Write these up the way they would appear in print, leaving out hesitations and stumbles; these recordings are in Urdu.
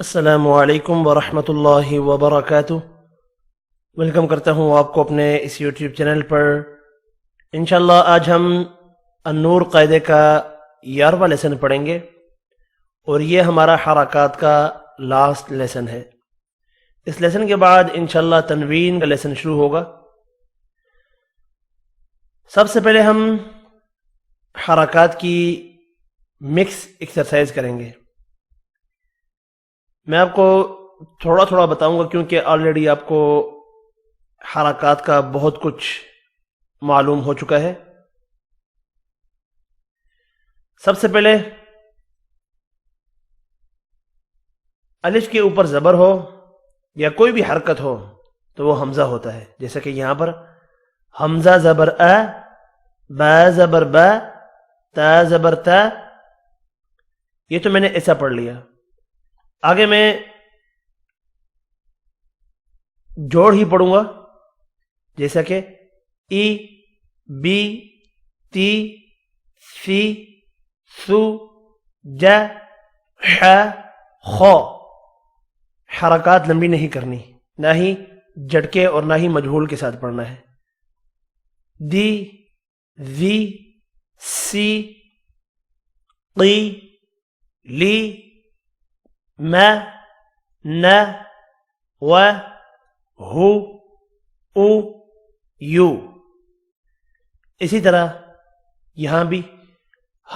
السلام علیکم ورحمۃ اللہ وبرکاتہ۔ ویلکم کرتا ہوں آپ کو اپنے اس یوٹیوب چینل پر۔ انشاءاللہ آج ہم النور قاعدے کا 11واں لیسن پڑھیں گے اور یہ ہمارا حرکات کا لاسٹ لیسن ہے۔ اس لیسن کے بعد انشاءاللہ تنوین کا لیسن شروع ہوگا۔ سب سے پہلے ہم حرکات کی مکس ایکسرسائز کریں گے۔ میں آپ کو تھوڑا تھوڑا بتاؤں گا کیونکہ آلریڈی آپ کو حرکات کا بہت کچھ معلوم ہو چکا ہے۔ سب سے پہلے الف کے اوپر زبر ہو یا کوئی بھی حرکت ہو تو وہ حمزہ ہوتا ہے، جیسا کہ یہاں پر حمزہ زبر ا، با زبر با، تا زبر تا۔ یہ تو میں نے ایسا پڑھ لیا۔ آگے میں جوڑ ہی پڑھوں گا، جیسا کہ ای، بی، تی، فی، سو، جا، ح، خو۔ حرکات لمبی نہیں کرنی، نہ ہی جھٹکے اور نہ ہی مجہول کے ساتھ پڑھنا ہے۔ دی، ذی، سی، قی، لی، ما، نا، و، ہو، او، یو۔ اسی طرح یہاں بھی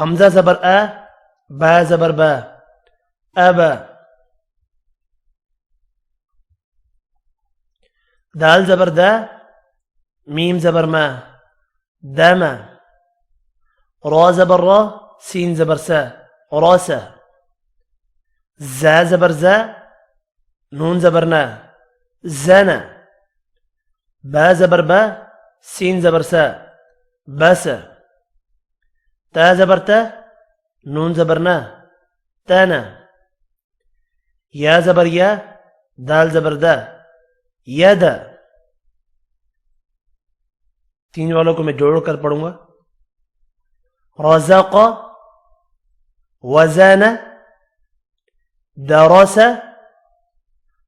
حمزہ زبر ا، با زبر با، ابا۔ دال زبر دا، میم زبر ما، داما۔ را زبر را، سین زبر سا، راسا۔ زا زبر زا، نون زبر نا، زنا۔ با زبر با، سین زبر سا، باسا۔ تا زبر تا، نون زبر نا، تانا۔ یا زبر یا، دال زبر دا، یادا۔ تین والوں کو میں جوڑ کر پڑھوں گا۔ رزق، وزان، درس،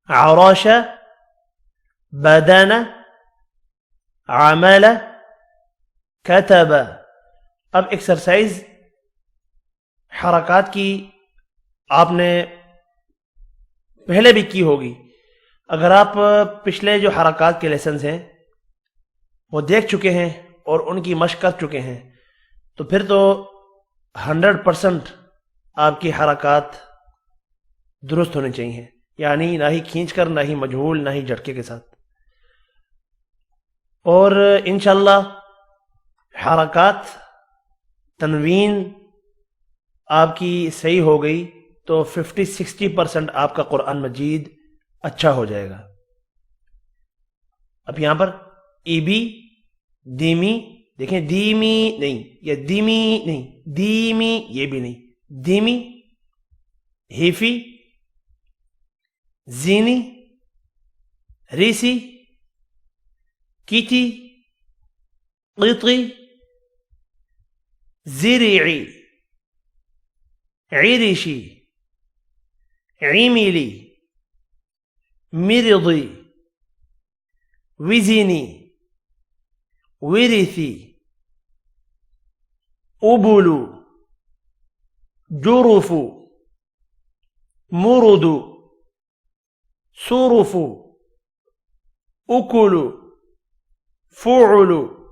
عرش، بدن، عمل، کتب۔ اب ایکسرسائز حرکات کی آپ نے پہلے بھی کی ہوگی۔ اگر آپ پچھلے جو حرکات کے لیسنز ہیں وہ دیکھ چکے ہیں اور ان کی مشق کر چکے ہیں تو پھر تو 100% آپ کی حرکات درست ہونے چاہیے، یعنی نہ ہی کھینچ کر، نہ ہی مجہول، نہ ہی جھٹکے کے ساتھ۔ اور انشاءاللہ حرکات تنوین آپ کی صحیح ہو گئی تو 50-60% آپ کا قرآن مجید اچھا ہو جائے گا۔ اب یہاں پر ای بی، دیمی، دیکھیں دیمی نہیں، یا دیمی نہیں، دیمی یہ بھی نہیں، دیمی، ہیفی، زینی، ریسی، کیتی، قیطی، زرعی، عریشی، عیمیلی، مرضی، وزینی، ورثی، ابلو، جرفو، مردو، صرفو، اکلو، فعلو۔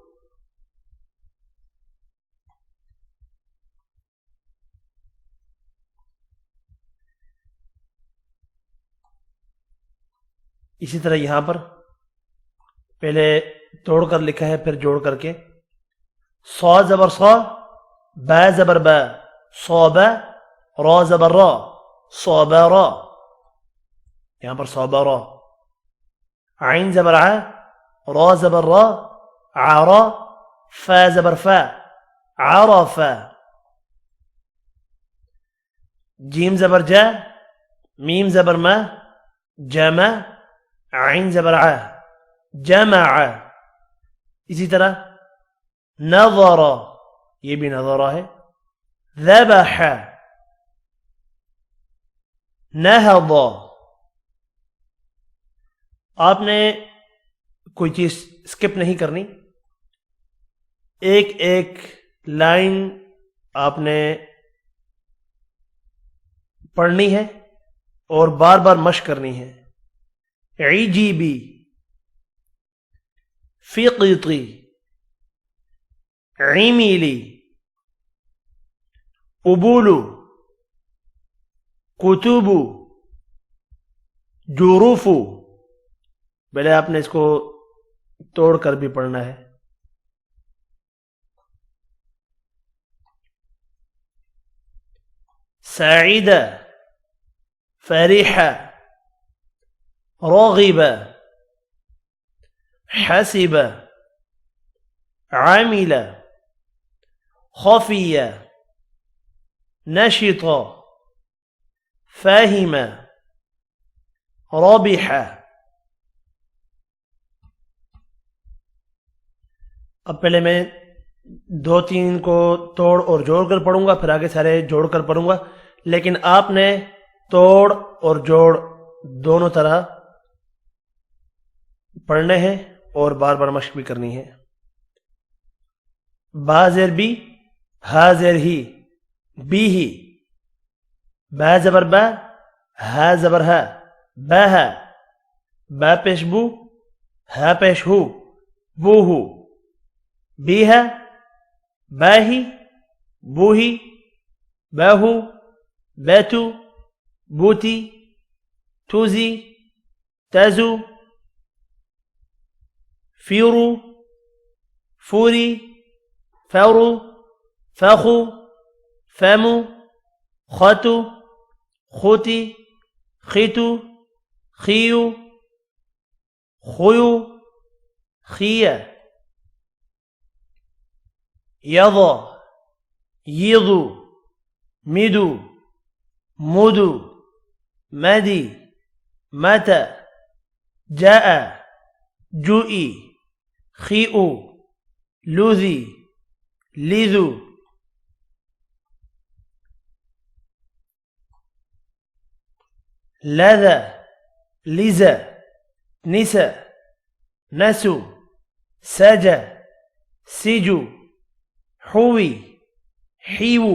اسی طرح یہاں پر پہلے توڑ کر لکھا ہے، پھر جوڑ کر کے۔ صا زبر صا، با زبر با، صابا۔ را زبر را، صابا را۔ یہاں پر صابا را۔ عین زبر ع، را زبر را، عرا۔ فا زبر فا، عرفا۔ جیم زبر جا، میم زبر ما، جمع۔ عین زبر ع، جمع۔ اسی طرح نظر، یہ بھی نظرہ ہے۔ ذبح، نہض، آپ نے کوئی چیز اسکپ نہیں کرنی، ایک ایک لائن آپ نے پڑھنی ہے اور بار بار مشق کرنی ہے. عجیبی، فقطی، عمیلی، قبولو، کتبو، جروفو. پہلے آپ نے اس کو توڑ کر بھی پڑھنا ہے. سعید، فرح، رغب، حسب، عمل، خفی، نشط، فاہم، ربح. اب پہلے میں دو تین کو توڑ اور جوڑ کر پڑھوں گا، پھر آگے سارے جوڑ کر پڑھوں گا، لیکن آپ نے توڑ اور جوڑ دونوں طرح پڑھنے ہیں اور بار بار مشق بھی کرنی ہے. با زیر بی، ہا زیر ہی، بی ہی. با زبر با، ہا زبر ہا، با ہا. با پیش بو، ہا پیش ہو، بو ہو. بی ہے، با ہی، بو ہی، باہو، باتو، بوتی، توزی، تازو، فیرو، فوری، فورو، فاخو، فامو، خاتو، خوتی، خیتو، خیو، خویو، خیہ. یضا، یضو، میدو، مودو، مادی، ماتا، جاء، جوئی، خیئو، لوذی، لیذو. لاذا، لیزا، نسا، نسو، ساجا، سیجو، حوی، حیو،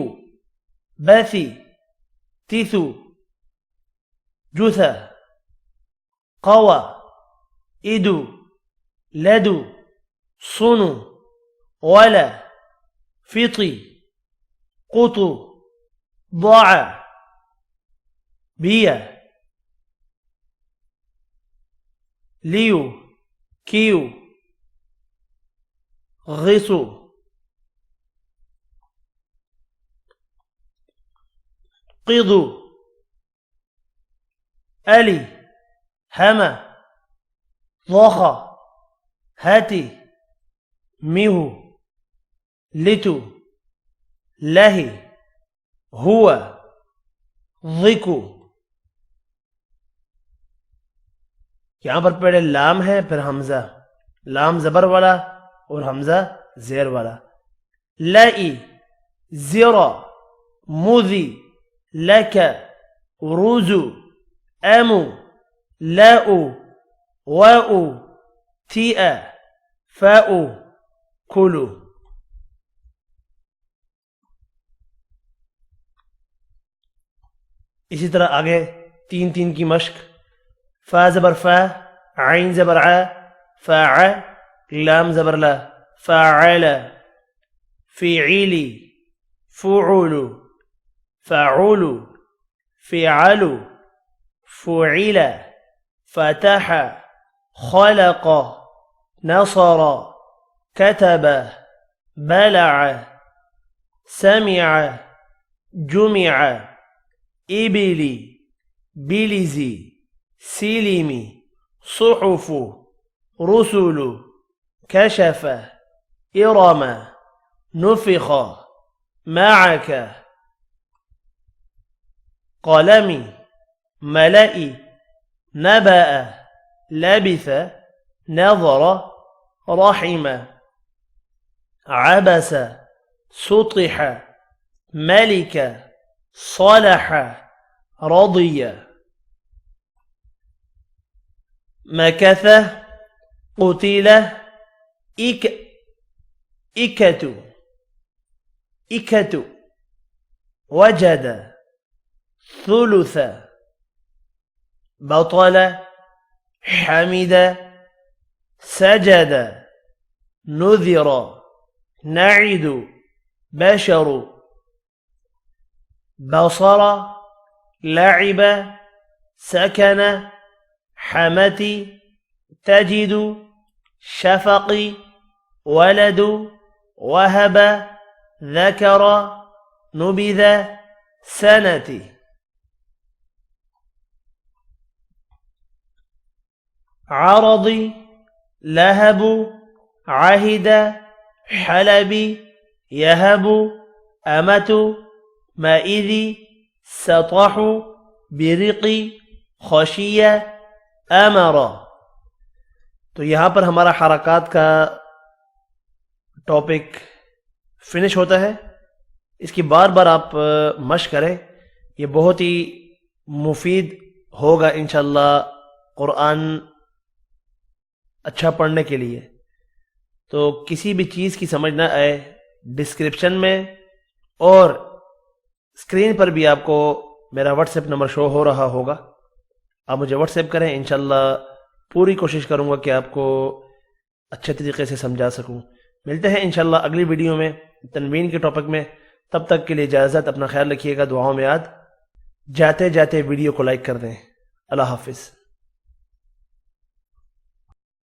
باثی، تیثو، جثا، قوى، ایدو، لدو، صنو، ولا، فطی، قطو، ضاع، بیا، لیو، کیو، غیسو. قیضو، ألي، هما، ضخا، هاتي، ميهو، لتو، لهي، هو، ضکو. یہاں پر پہلے لام ہے پھر حمزہ، لام زبر والا اور حمزہ زیر والا. لائی، زیرا، موذی، لکا، روزو، امو، لاؤ، واؤ، تیئا، فاؤ، کلو. اسی طرح آگے تین تین کی مشق. فا زبر فا، عین زبر ع، فاع، لام زبر لا، فاعل، فیعیلی، فعول، فاعول، فعل، فعل، فتح، خلق، نصر، كتب، بلع، سمع، جمع، إبلي، بلزي، سلمي، صحف، رسل، كشف، إرم، نفخ، معك، قلمي، ملئي، نبأ، لبث، نظر، رحم، عبس، سطح، ملك، صلح، رضي. مكث قتل إكة وجد ثلث بطل حمد سجد نذر نعد بشر بصر لعب سكن حمتي تجد شفق ولد وهب ذكر نبذ سنتي عرضي لهب عهد حلب يهب أمة مائذ سطح برق خشية امر. تو یہاں پر ہمارا حرکات کا ٹاپک فنش ہوتا ہے. اس کی بار بار آپ مشق کریں, یہ بہت ہی مفید ہوگا انشاءاللہ قرآن اچھا پڑھنے کے لیے. تو کسی بھی چیز کی سمجھ نہ آئے, ڈسکرپشن میں اور اسکرین پر بھی آپ کو میرا واٹس ایپ نمبر شو ہو رہا ہوگا, آپ مجھے واٹس ایپ کریں. انشاءاللہ پوری کوشش کروں گا کہ آپ کو اچھے طریقے سے سمجھا سکوں. ملتے ہیں انشاءاللہ اگلی ویڈیو میں تنوین کے ٹاپک میں. تب تک کے لیے اجازت, اپنا خیال رکھیے گا, دعاؤں میں یاد. جاتے جاتے ویڈیو کو لائک کر دیں. اللہ حافظ.